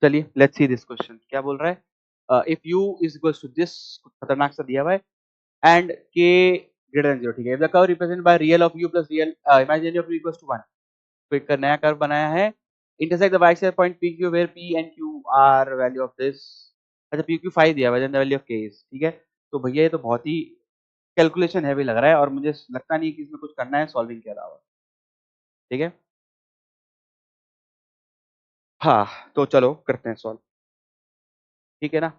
चलिए let's see this question क्या बोल रहा है। If u is equals to this, खतरनाक सा दिया हुआ है, एंड k ग्रेटर देन 0, ठीक है। If the curve represent by real of u plus real imaginary of u equals to 1, तो एक नया कर्व बनाया है, intersect the y axis point pq where p and q are value of this. अच्छा pq 5 दिया हुआ है, then the value of k is, ठीक है। तो भैया ये तो बहुत ही कैलकुलेशन हैवी लग रहा है और मुझे लगता नहीं कि इसमें कुछ करना है सॉल्विंग के अलावा, ठीक है। हाँ, तो चलो करते हैं सॉल्व, ठीक है ना।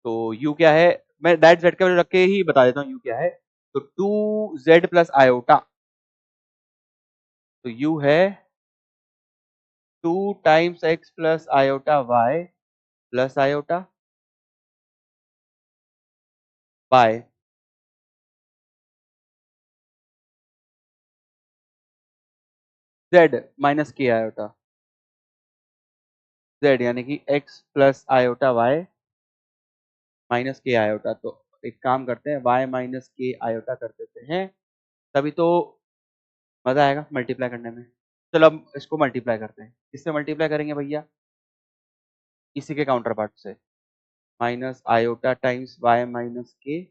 तो u क्या है, मैं डायरेक्ट z का वैल्यू रख के ही बता देता हूँ u क्या है। तो 2z प्लस आयोटा, तो u है 2 times x plus iota y plus iota by z minus k iota, z यानी कि x plus iota y minus k iota. तो एक काम करते हैं, y माइनस k आयोटा कर देते हैं, तभी तो मजा आएगा मल्टीप्लाई करने में। चलो अब इसको मल्टीप्लाई करते हैं, किससे मल्टीप्लाई करेंगे भैया, इसी के काउंटर पार्ट से, minus iota times y minus k,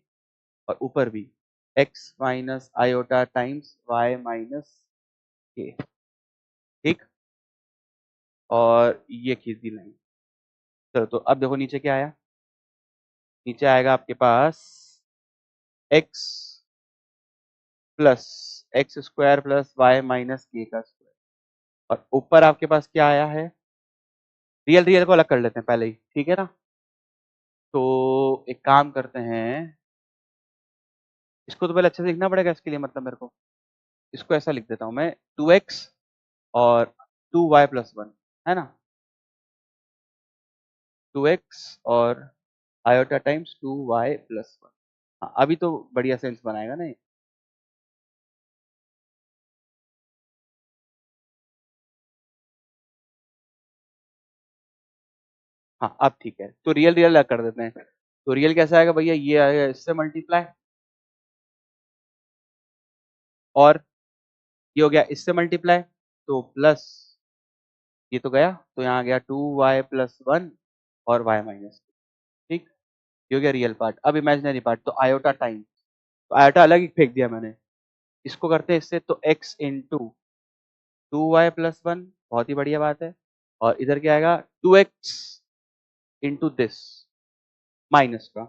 और ऊपर भी x minus iota times y minus k, ठीक। और ये खींच दी लाइन। चलो तो अब देखो नीचे क्या आया, नीचे आएगा आपके पास x plus X square plus Y minus K का स्क्वायर, और ऊपर आपके पास क्या आया है, रियल रियल को अलग कर लेते हैं पहले ही, ठीक है ना। तो एक काम करते हैं, इसको तो पहले अच्छे से लिखना पड़ेगा, इसके लिए मतलब मेरे को इसको ऐसा लिख देता हूं मैं, 2x और 2y प्लस 1, है ना, 2x और आयोटा टाइम्स 2y प्लस 1। हाँ, अभी तो बढ़िया सेंस बनाएगा ना ये। हाँ अब ठीक है, तो रियल रियल अलग कर देते हैं। तो रियल कैसा आएगा भैया, ये आएगा इससे मल्टीप्लाई, और ये हो गया इससे मल्टीप्लाई, तो प्लस ये तो गया, तो यहाँ गया 2y प्लस 1 और y माइनस, ठीक। ये हो गया रियल पार्ट। अब इमेजिनरी पार्ट, तो आयोटा टाइम, तो आयोटा अलग ही फेंक दिया मैंने, इसको करते हैं इससे, तो x इंटू 2y प्लस 1, बहुत ही बढ़िया बात है। और इधर क्या आएगा, 2x इंटू दिस माइनस का,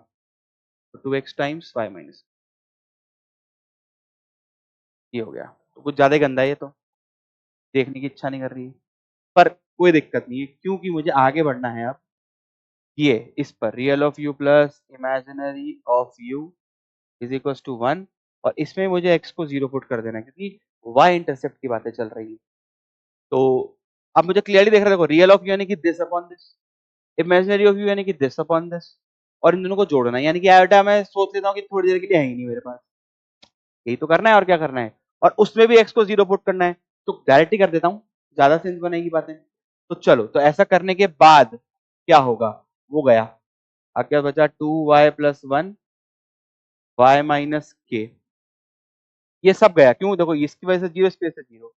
तो 2x टाइम्स y माइनस, ये हो गया। तो कुछ ज्यादा ही गंदा है ये तो, देखने की इच्छा नहीं कर रही है, पर कोई दिक्कत नहीं है क्योंकि मुझे आगे बढ़ना है अब। ये इस पर real of U plus imaginary of U is equal to 1, और इसमें मुझे x को 0 पुट कर देना है क्योंकि y इंटरसेप्ट की बातें चल रही है। तो अब मुझे क्लियरली देख रहा है, देखो रियल ऑफ यू यानी कि this upon this, imaginary of you यानी कि दिस अपॉन दिस, और इन दोनों को जोड़ना है, यानी कि आयोटा मैं सोच लेता हूँ कि थोड़ी देर के लिए है ही नहीं मेरे पास, यही तो करना है और क्या करना है, और उसमें भी x को 0 पुट करना है, तो डायरेक्ट ही कर देता हूँ, ज्यादा सेंस बनेगी बातें। तो चलो, तो ऐसा करने के बाद क्या होगा, वो गया, आगे बचा 2y प्लस 1 y माइनस के, ये सब गया, क्यों, देखो इसकी वजह से 0, इसकी वजह से 0,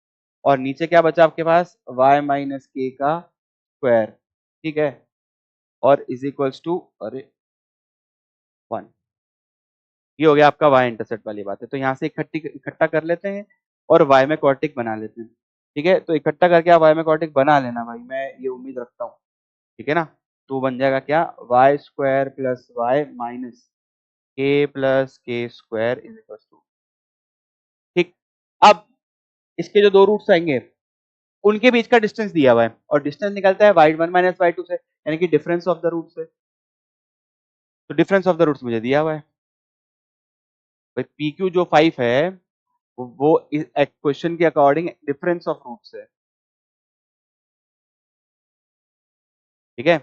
और नीचे क्या बचा आपके पास, y माइनस के का स्क्वायर, ठीक है, और इज इक्वल्स टू, अरे 1, ये हो गया आपका y इंटरसेप्ट वाली बात है। तो यहाँ से इकट्ठा कर लेते हैं और y में क्वाड्रेटिक बना लेते हैं, ठीक है। तो इकट्ठा करके आप y में क्वाड्रेटिक बना लेना भाई, मैं ये उम्मीद रखता हूँ, ठीक है ना। तो बन जाएगा क्या, Y square plus Y minus K plus K square is equal to, ठीक। अब इसके जो दो रूट्स आएंगे उनके बीच का डिस्टेंस दिया हुआ है, और डिस्टेंस निकलता है y1 माइनस y2 से, यानी कि डिफरेंस ऑफ द रूट से। तो डिफरेंस ऑफ द रूट्स मुझे दिया हुआ है भाई, PQ जो 5 है वो इस क्वेश्चन के अकॉर्डिंग डिफरेंस ऑफ रूट्स है, ठीक है।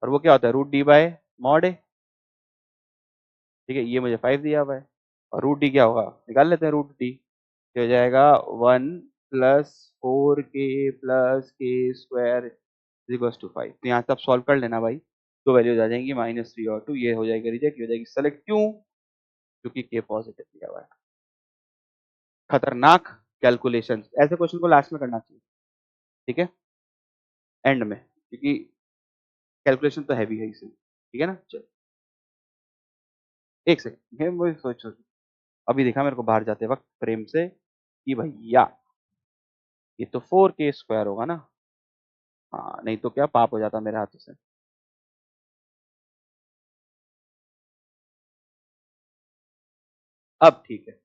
और वो क्या होता है, रूट डी बाय मॉड ए, ठीक है। ये मुझे 5 दिया हुआ है, और रूट डी क्या होगा, निकाल लेते हैं, रूट डी हो जाएगा 1 plus 4k plus K square equal to 5। तो यहाँ से आप सॉल्व कर लेना भाई, दो वैल्यूज आ जाएंगी -3 और 2, ये हो जाएगी रिजेक्ट, हो जाएगी सेलेक्ट, क्यों, क्योंकि के पॉजिटिव दिया हुआ है। खतरनाक कैलकुलेशन, ऐसे क्वेश्चन को लास्ट में करना चाहिए, ठीक है, एंड में, क्योंकि कैलकुलेशन तो हैवी है इसी, ठीक है ना? चलो, 1 सेकंड, ये वही सोचो, अभी दिखा मेरे को बाहर जाते वक़्त फ्रेम से कि भैया ये तो 4k स्क्वायर होगा ना? हाँ, नहीं तो क्या पाप हो जाता मेरे हाथों से। अब ठीक है।